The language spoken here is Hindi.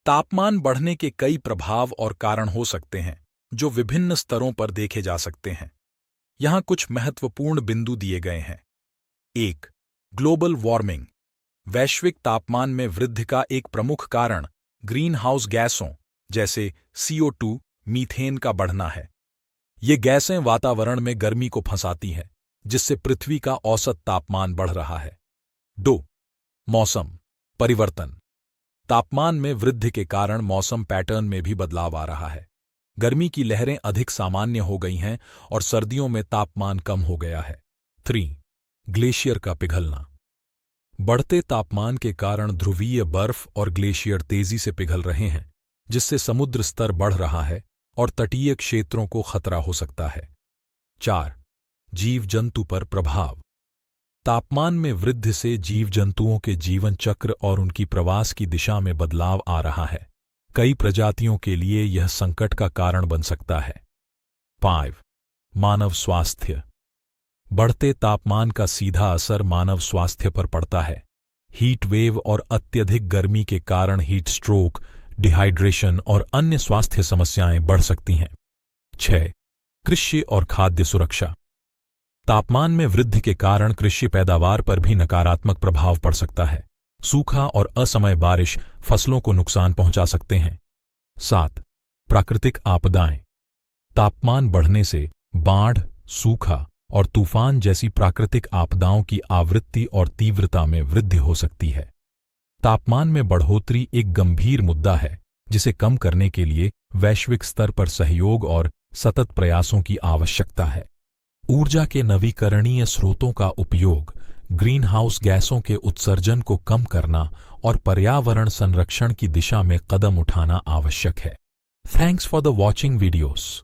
तापमान बढ़ने के कई प्रभाव और कारण हो सकते हैं जो विभिन्न स्तरों पर देखे जा सकते हैं। यहाँ कुछ महत्वपूर्ण बिंदु दिए गए हैं। 1. Global warming. वैश्विक तापमान में वृद्धि का एक प्रमुख कारण ग्रीन हाउस गैसों जैसे CO2, मीथेन का बढ़ना है। ये गैसें वातावरण में गर्मी को फंसाती हैं, जिससे पृथ्वी का औसत तापमान बढ़ रहा है। 2. मौसम परिवर्तन। तापमान में वृद्धि के कारण मौसम पैटर्न में भी बदलाव आ रहा है। गर्मी की लहरें अधिक सामान्य हो गई हैं और सर्दियों में तापमान कम हो गया है। 3. ग्लेशियर का पिघलना। बढ़ते तापमान के कारण ध्रुवीय बर्फ और ग्लेशियर तेजी से पिघल रहे हैं, जिससे समुद्र स्तर बढ़ रहा है और तटीय क्षेत्रों को खतरा हो सकता है। 4. जीव जंतु पर प्रभाव। तापमान में वृद्धि से जीव जंतुओं के जीवन चक्र और उनकी प्रवास की दिशा में बदलाव आ रहा है। कई प्रजातियों के लिए यह संकट का कारण बन सकता है। 5. मानव स्वास्थ्य। बढ़ते तापमान का सीधा असर मानव स्वास्थ्य पर पड़ता है। हीट वेव और अत्यधिक गर्मी के कारण हीट स्ट्रोक, डिहाइड्रेशन और अन्य स्वास्थ्य समस्याएं बढ़ सकती हैं। 6. कृषि और खाद्य सुरक्षा। तापमान में वृद्धि के कारण कृषि पैदावार पर भी नकारात्मक प्रभाव पड़ सकता है। सूखा और असमय बारिश फसलों को नुकसान पहुंचा सकते हैं। 7. प्राकृतिक आपदाएं। तापमान बढ़ने से बाढ़, सूखा और तूफान जैसी प्राकृतिक आपदाओं की आवृत्ति और तीव्रता में वृद्धि हो सकती है। तापमान में बढ़ोतरी एक गंभीर मुद्दा है, जिसे कम करने के लिए वैश्विक स्तर पर सहयोग और सतत प्रयासों की आवश्यकता है। ऊर्जा के नवीकरणीय स्रोतों का उपयोग, ग्रीन हाउस गैसों के उत्सर्जन को कम करना और पर्यावरण संरक्षण की दिशा में कदम उठाना आवश्यक है। Thanks for the watching videos.